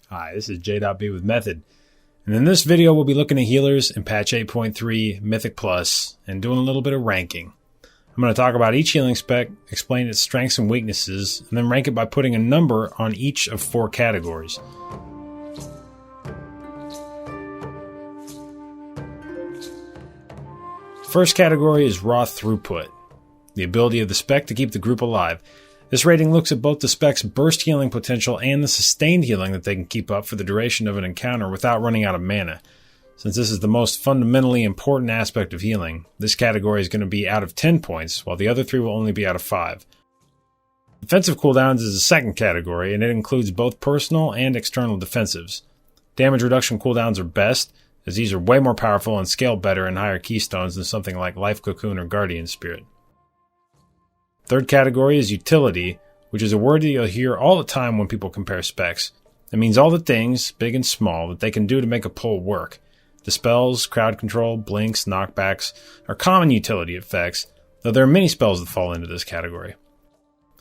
Hi, this is J.B with Method, and in this video we'll be looking at healers in patch 8.3 Mythic Plus and doing a little bit of ranking. I'm going to talk about each healing spec, explain its strengths and weaknesses, and then rank it by putting a number on each of 4 categories. First category is raw throughput, the ability of the spec to keep the group alive. This rating looks at both the spec's burst healing potential and the sustained healing that they can keep up for the duration of an encounter without running out of mana. Since this is the most fundamentally important aspect of healing, this category is going to be out of 10 points, while the other 3 will only be out of 5. Defensive cooldowns is the second category, and it includes both personal and external defensives. Damage reduction cooldowns are best, as these are way more powerful and scale better in higher keystones than something like Life Cocoon or Guardian Spirit. Third category is utility, which is a word that you'll hear all the time when people compare specs. It means all the things, big and small, that they can do to make a pull work. Dispels, crowd control, blinks, knockbacks are common utility effects, though there are many spells that fall into this category.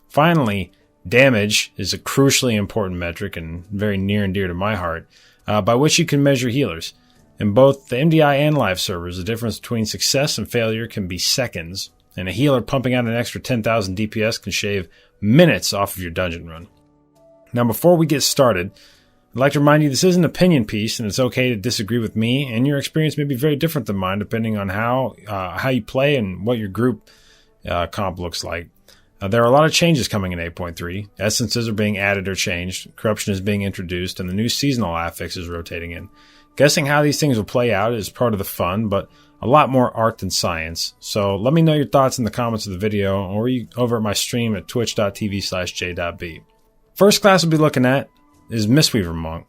Finally, damage is a crucially important metric and very near and dear to my heart, by which you can measure healers. In both the MDI and live servers, the difference between success and failure can be seconds, and a healer pumping out an extra 10,000 DPS can shave minutes off of your dungeon run. Now, before we get started, I'd like to remind you this is an opinion piece, and it's okay to disagree with me, and your experience may be very different than mine depending on how you play and what your group comp looks like. There are a lot of changes coming in 8.3. Essences are being added or changed, corruption is being introduced, and the new seasonal affix is rotating in. Guessing how these things will play out is part of the fun, but a lot more art than science. So let me know your thoughts in the comments of the video or over at my stream at twitch.tv/j.b. First class we'll be looking at is Mistweaver Monk.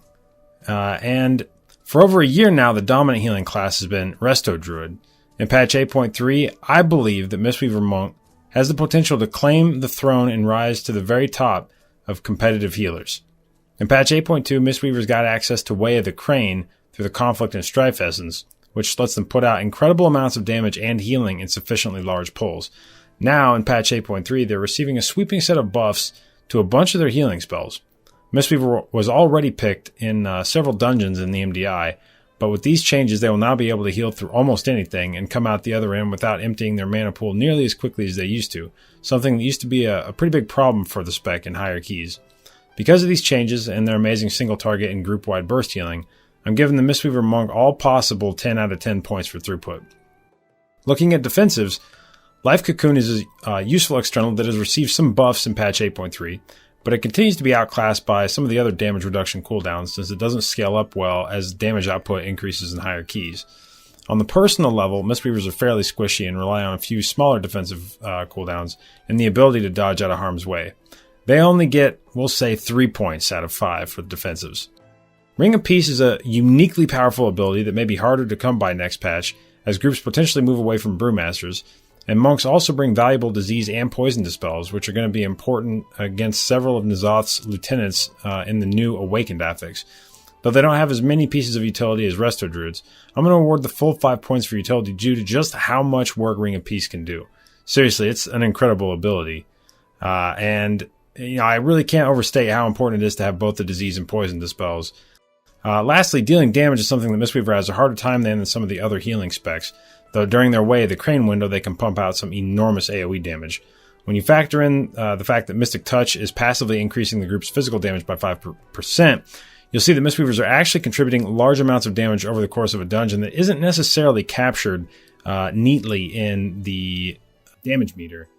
And for over a year now, the dominant healing class has been Resto Druid. In patch 8.3, I believe that Mistweaver Monk has the potential to claim the throne and rise to the very top of competitive healers. In patch 8.2, Mistweaver's got access to Way of the Crane through the Conflict and Strife Essence, which lets them put out incredible amounts of damage and healing in sufficiently large pulls. Now, in patch 8.3, they're receiving a sweeping set of buffs to a bunch of their healing spells. Mistweaver was already picked in several dungeons in the MDI, but with these changes they will now be able to heal through almost anything and come out the other end without emptying their mana pool nearly as quickly as they used to, something that used to be a pretty big problem for the spec in higher keys. Because of these changes and their amazing single target and group-wide burst healing, I'm giving the Mistweaver Monk all possible 10 out of 10 points for throughput. Looking at defensives, Life Cocoon is a useful external that has received some buffs in patch 8.3, but it continues to be outclassed by some of the other damage reduction cooldowns since it doesn't scale up well as damage output increases in higher keys. On the personal level, Mistweavers are fairly squishy and rely on a few smaller defensive cooldowns and the ability to dodge out of harm's way. They only get, we'll say, 3 points out of 5 for the defensives. Ring of Peace is a uniquely powerful ability that may be harder to come by next patch, as groups potentially move away from Brewmasters, and monks also bring valuable disease and poison dispels, which are going to be important against several of N'Zoth's lieutenants in the new Awakened affix. Though they don't have as many pieces of utility as Resto Druids, I'm going to award the full 5 points for utility due to just how much work Ring of Peace can do. Seriously, it's an incredible ability, and I really can't overstate how important it is to have both the disease and poison dispels. Lastly, dealing damage is something that Mistweaver has a harder time than some of the other healing specs, though during their Way of the Crane window they can pump out some enormous AoE damage. When you factor in the fact that Mystic Touch is passively increasing the group's physical damage by 5%, you'll see that Mistweavers are actually contributing large amounts of damage over the course of a dungeon that isn't necessarily captured neatly in the damage meter,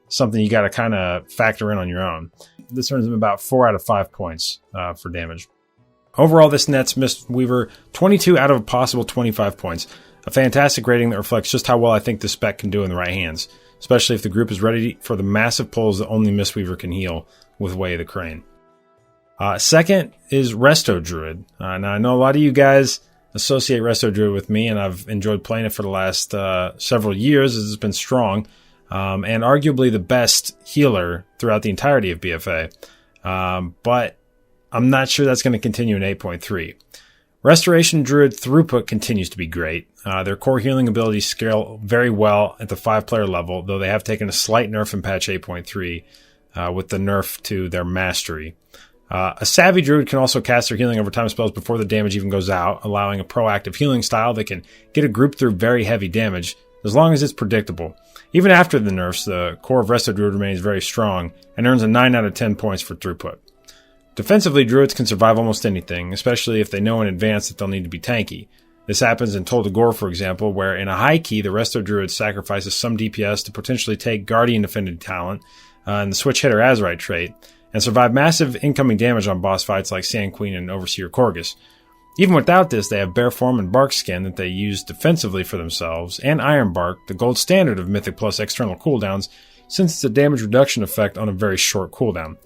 something you got to kind of factor in on your own. This earns them about 4 out of 5 points for damage. Overall, this nets Mistweaver 22 out of a possible 25 points, a fantastic rating that reflects just how well I think this spec can do in the right hands, especially if the group is ready for the massive pulls that only Mistweaver can heal with Way of the Crane. Second is Resto Druid. Now, I know a lot of you guys associate Resto Druid with me, and I've enjoyed playing it for the last several years as it's been strong, and arguably the best healer throughout the entirety of BFA. But I'm not sure that's going to continue in 8.3. Restoration Druid throughput continues to be great. Their core healing abilities scale very well at the 5-player level, though they have taken a slight nerf in patch 8.3 with the nerf to their mastery. A savvy druid can also cast their healing over time spells before the damage even goes out, allowing a proactive healing style that can get a group through very heavy damage, as long as it's predictable. Even after the nerfs, the core of Resto Druid remains very strong and earns a 9 out of 10 points for throughput. Defensively, druids can survive almost anything, especially if they know in advance that they'll need to be tanky. This happens in Tol Dagor, for example, where in a high key, the Resto Druid sacrifices some DPS to potentially take Guardian Affinity talent and the Switch Hitter Azerite trait, and survive massive incoming damage on boss fights like Sand Queen and Overseer Korgus. Even without this, they have Bear Form and Bark Skin that they use defensively for themselves, and Iron Bark, the gold standard of Mythic Plus external cooldowns, since it's a damage reduction effect on a very short cooldown.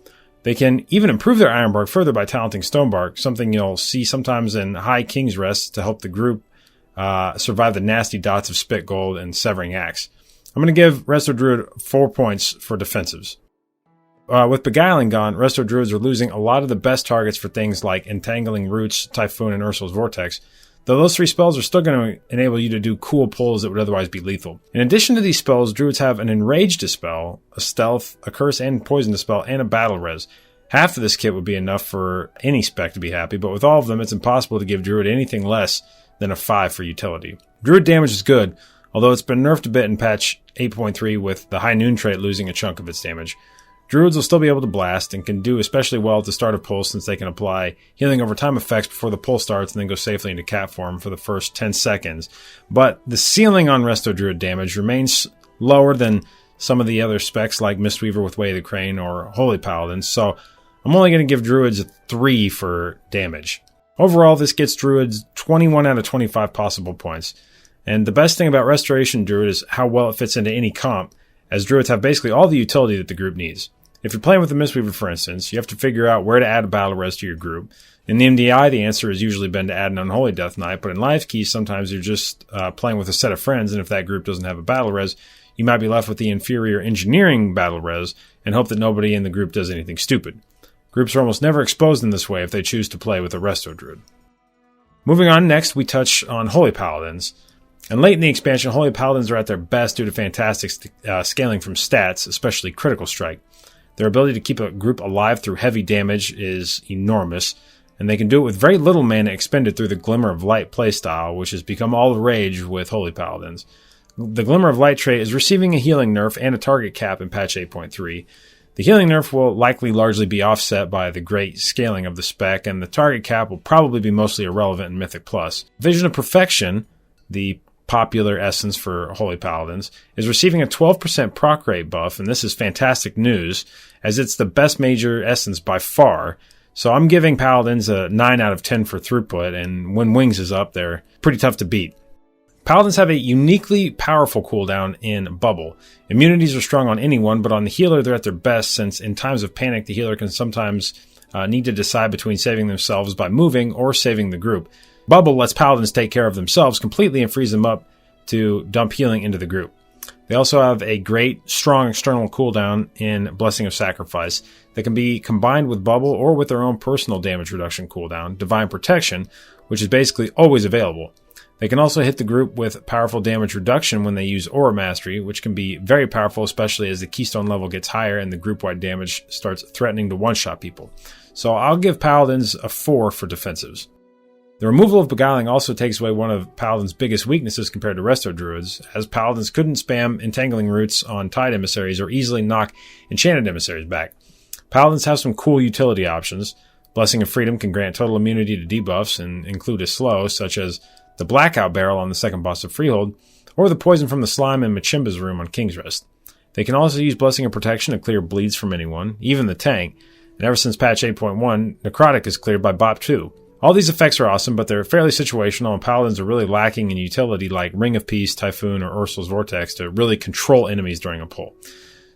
They can even improve their Iron Bark further by talenting Stonebark, something you'll see sometimes in high King's Rest to help the group survive the nasty dots of Spit Gold and Severing Axe. I'm going to give Resto Druid 4 points for defensives. With Beguiling gone, Resto Druids are losing a lot of the best targets for things like Entangling Roots, Typhoon, and Ursul's Vortex, though those 3 spells are still going to enable you to do cool pulls that would otherwise be lethal. In addition to these spells, Druids have an Enrage Dispel, a Stealth, a Curse and Poison Dispel, and a Battle Res. Half of this kit would be enough for any spec to be happy, but with all of them, it's impossible to give Druid anything less than a 5 for utility. Druid damage is good, although it's been nerfed a bit in patch 8.3 with the High Noon trait losing a chunk of its damage. Druids will still be able to blast and can do especially well at the start of pulls since they can apply healing over time effects before the pull starts and then go safely into cat form for the first 10 seconds. But the ceiling on Resto Druid damage remains lower than some of the other specs like Mistweaver with Way of the Crane or Holy Paladins, so I'm only going to give Druids a 3 for damage. Overall, this gets Druids 21 out of 25 possible points. And the best thing about Restoration Druid is how well it fits into any comp, as Druids have basically all the utility that the group needs. If you're playing with the Mistweaver, for instance, you have to figure out where to add a Battle Res to your group. In the MDI, the answer has usually been to add an Unholy Death Knight, but in Live Keys, sometimes you're just playing with a set of friends, and if that group doesn't have a Battle Res, you might be left with the inferior Engineering Battle Res and hope that nobody in the group does anything stupid. Groups are almost never exposed in this way if they choose to play with a Resto Druid. Moving on, next we touch on Holy Paladins. And late in the expansion, Holy Paladins are at their best due to fantastic scaling from stats, especially Critical Strike. Their ability to keep a group alive through heavy damage is enormous, and they can do it with very little mana expended through the Glimmer of Light playstyle, which has become all the rage with Holy Paladins. The Glimmer of Light trait is receiving a healing nerf and a target cap in patch 8.3. The healing nerf will likely largely be offset by the great scaling of the spec, and the target cap will probably be mostly irrelevant in Mythic Plus. Vision of Perfection, the popular essence for Holy Paladins, is receiving a 12% proc rate buff, and this is fantastic news, as it's the best major essence by far. So I'm giving Paladins a 9 out of 10 for throughput, and when Wings is up, they're pretty tough to beat. Paladins have a uniquely powerful cooldown in Bubble. Immunities are strong on anyone, but on the healer they're at their best, since in times of panic the healer can sometimes need to decide between saving themselves by moving or saving the group. Bubble lets Paladins take care of themselves completely and frees them up to dump healing into the group. They also have a great, strong external cooldown in Blessing of Sacrifice that can be combined with Bubble or with their own personal damage reduction cooldown, Divine Protection, which is basically always available. They can also hit the group with powerful damage reduction when they use Aura Mastery, which can be very powerful, especially as the Keystone level gets higher and the group-wide damage starts threatening to one-shot people. So I'll give Paladins a 4 for defensives. The removal of Beguiling also takes away one of Paladin's biggest weaknesses compared to Resto Druids, as Paladins couldn't spam Entangling Roots on Tide Emissaries or easily knock Enchanted Emissaries back. Paladins have some cool utility options. Blessing of Freedom can grant total immunity to debuffs and include a slow, such as the Blackout Barrel on the second boss of Freehold, or the Poison from the Slime in Machimba's room on King's Rest. They can also use Blessing of Protection to clear bleeds from anyone, even the tank, and ever since patch 8.1, Necrotic is cleared by Bop 2. All these effects are awesome, but they're fairly situational, and Paladins are really lacking in utility like Ring of Peace, Typhoon, or Ursul's Vortex to really control enemies during a pull.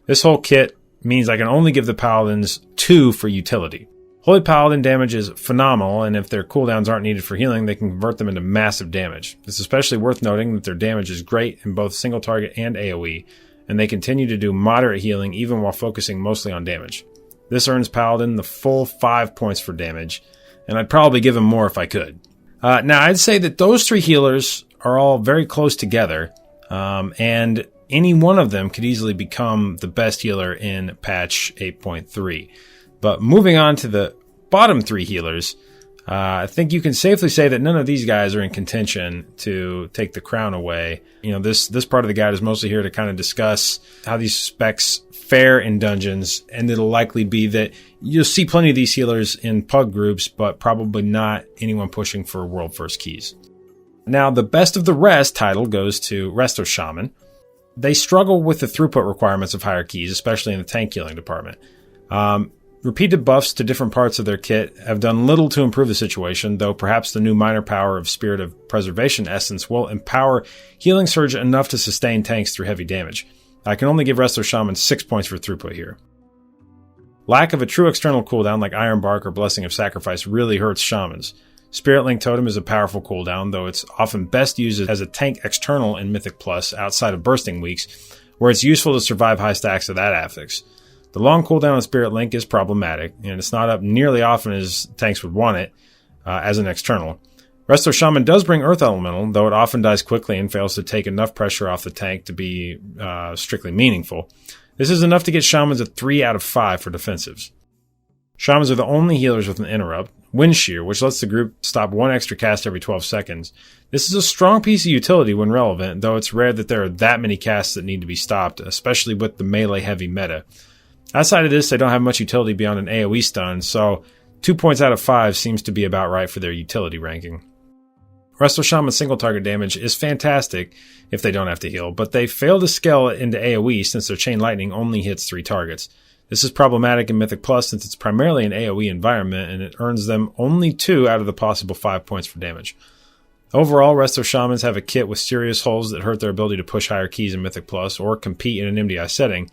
This whole kit means I can only give the Paladins 2 for utility. Holy Paladin damage is phenomenal, and if their cooldowns aren't needed for healing, they can convert them into massive damage. It's especially worth noting that their damage is great in both single target and AoE, and they continue to do moderate healing even while focusing mostly on damage. This earns Paladin the full 5 points for damage, and I'd probably give him more if I could. Now, I'd say that those 3 healers are all very close together, and any one of them could easily become the best healer in patch 8.3. But moving on to the bottom 3 healers, I think you can safely say that none of these guys are in contention to take the crown away. This part of the guide is mostly here to kind of discuss how these specs fare in dungeons, and it'll likely be that you'll see plenty of these healers in pug groups, but probably not anyone pushing for world first keys. Now, the best of the rest title goes to Resto Shaman. They struggle with the throughput requirements of higher keys, especially in the tank healing department. Repeated buffs to different parts of their kit have done little to improve the situation, though perhaps the new minor power of Spirit of Preservation Essence will empower Healing Surge enough to sustain tanks through heavy damage. I can only give Resto Shaman 6 points for throughput here. Lack of a true external cooldown like Iron Bark or Blessing of Sacrifice really hurts Shamans. Spirit Link Totem is a powerful cooldown, though it's often best used as a tank external in Mythic Plus outside of Bursting Weeks, where it's useful to survive high stacks of that affix. The long cooldown on Spirit Link is problematic, and it's not up nearly often as tanks would want it as an external. Resto Shaman does bring Earth Elemental, though it often dies quickly and fails to take enough pressure off the tank to be strictly meaningful. This is enough to get Shamans a 3 out of 5 for defensives. Shamans are the only healers with an interrupt, Wind Shear, which lets the group stop 1 extra cast every 12 seconds. This is a strong piece of utility when relevant, though it's rare that there are that many casts that need to be stopped, especially with the melee-heavy meta. Outside of this, they don't have much utility beyond an AoE stun, so 2 points out of 5 seems to be about right for their utility ranking. Resto Shaman's single target damage is fantastic if they don't have to heal, but they fail to scale it into AoE since their Chain Lightning only hits 3 targets. This is problematic in Mythic Plus since it's primarily an AoE environment and it earns them only 2 out of the possible 5 points for damage. Overall, Resto Shamans have a kit with serious holes that hurt their ability to push higher keys in Mythic Plus or compete in an MDI setting.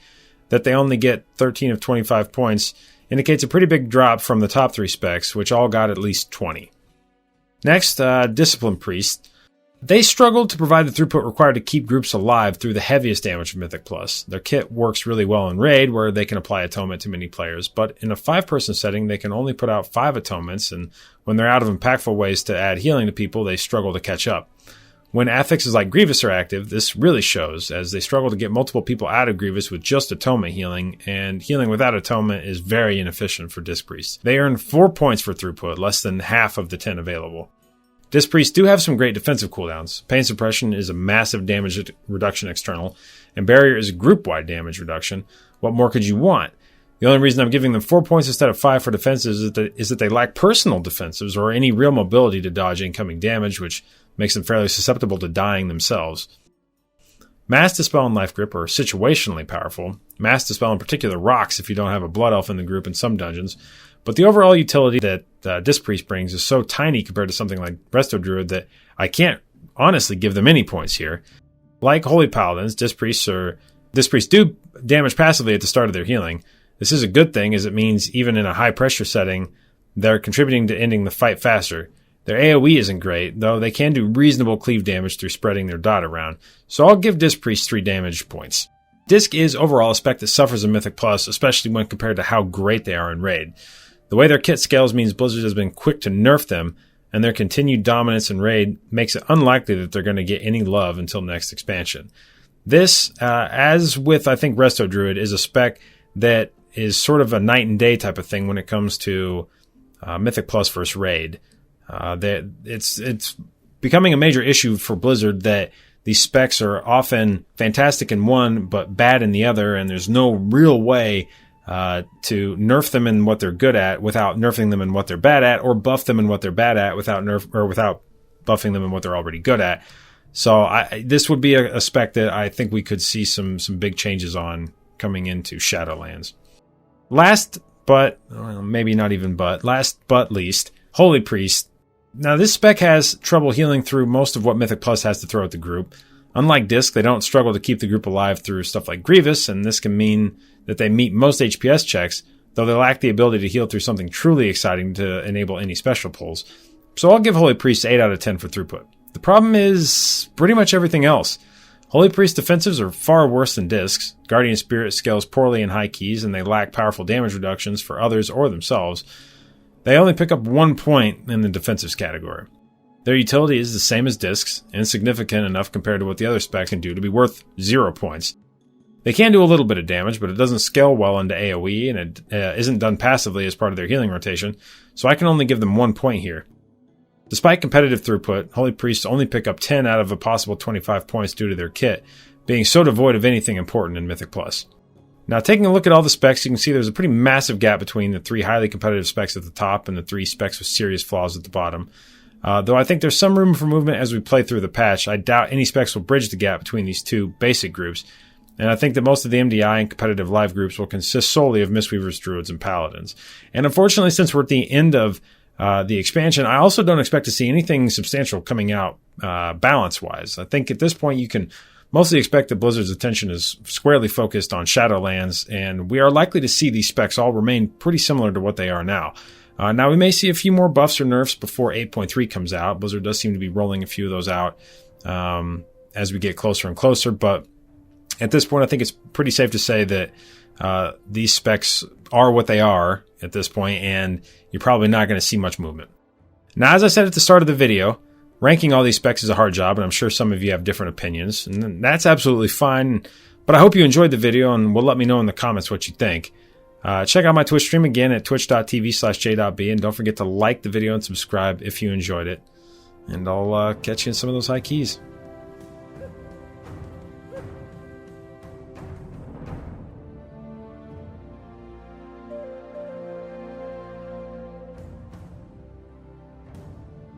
That they only get 13 of 25 points indicates a pretty big drop from the top 3 specs, which all got at least 20. Next, Discipline Priest. They struggled to provide the throughput required to keep groups alive through the heaviest damage of Mythic Plus. Their kit works really well in Raid, where they can apply Atonement to many players, but in a 5-person setting, they can only put out 5 Atonements, and when they're out of impactful ways to add healing to people, they struggle to catch up. When affixes like Grievous are active, this really shows, as they struggle to get multiple people out of Grievous with just Atonement healing, and healing without Atonement is very inefficient for Disc Priests. They earn 4 points for throughput, less than half of the 10 available. Disc Priests do have some great defensive cooldowns. Pain Suppression is a massive damage reduction external, and Barrier is a group-wide damage reduction. What more could you want? The only reason I'm giving them 4 points instead of 5 for defenses is that they lack personal defensives or any real mobility to dodge incoming damage, which makes them fairly susceptible to dying themselves. Mass Dispel and Life Grip are situationally powerful. Mass Dispel in particular rocks if you don't have a Blood Elf in the group in some dungeons, but the overall utility that Disc Priest brings is so tiny compared to something like Resto Druid that I can't honestly give them any points here. Like Holy Paladins, Disc Priests do damage passively at the start of their healing. This is a good thing, as it means even in a high pressure setting, they're contributing to ending the fight faster. Their AoE isn't great, though they can do reasonable cleave damage through spreading their dot around, so I'll give Disc Priest 3 damage points. Disc is overall a spec that suffers in Mythic Plus, especially when compared to how great they are in Raid. The way their kit scales means Blizzard has been quick to nerf them, and their continued dominance in Raid makes it unlikely that they're going to get any love until next expansion. This, as with I think Resto Druid, is a spec that is sort of a night and day type of thing when it comes to Mythic Plus versus Raid. It's becoming a major issue for Blizzard that these specs are often fantastic in one but bad in the other, and there's no real way to nerf them in what they're good at without nerfing them in what they're bad at, or buff them in what they're bad at without buffing them in what they're already good at. So this would be a spec that I think we could see some big changes on coming into Shadowlands. Last but least, Holy Priest. Now, this spec has trouble healing through most of what Mythic Plus has to throw at the group. Unlike Disc, they don't struggle to keep the group alive through stuff like Grievous, and this can mean that they meet most HPS checks, though they lack the ability to heal through something truly exciting to enable any special pulls. So I'll give Holy Priest 8 out of 10 for throughput. The problem is pretty much everything else. Holy Priest defensives are far worse than Discs. Guardian Spirit scales poorly in high keys, and they lack powerful damage reductions for others or themselves. They only pick up 1 point in the defensives category. Their utility is the same as Discs, insignificant enough compared to what the other specs can do to be worth 0 points. They can do a little bit of damage, but it doesn't scale well into AoE, and it isn't done passively as part of their healing rotation, so I can only give them 1 point here. Despite competitive throughput, Holy Priests only pick up 10 out of a possible 25 points due to their kit, being so devoid of anything important in Mythic Plus. Now, taking a look at all the specs, you can see there's a pretty massive gap between the 3 highly competitive specs at the top and the 3 specs with serious flaws at the bottom. Though I think there's some room for movement as we play through the patch, I doubt any specs will bridge the gap between these 2 basic groups, and I think that most of the MDI and competitive live groups will consist solely of Mistweavers, Druids, and Paladins. And unfortunately, since we're at the end of the expansion, I also don't expect to see anything substantial coming out balance-wise. I think at this point you can mostly expect that Blizzard's attention is squarely focused on Shadowlands, and we are likely to see these specs all remain pretty similar to what they are now. Now, we may see a few more buffs or nerfs before 8.3 comes out. Blizzard does seem to be rolling a few of those out as we get closer and closer, but at this point, I think it's pretty safe to say that these specs are what they are at this point, and you're probably not going to see much movement. Now, as I said at the start of the video, ranking all these specs is a hard job, and I'm sure some of you have different opinions, and that's absolutely fine. But I hope you enjoyed the video, and will let me know in the comments what you think. Check out my Twitch stream again at twitch.tv/j.b, and don't forget to like the video and subscribe if you enjoyed it. And I'll catch you in some of those high keys.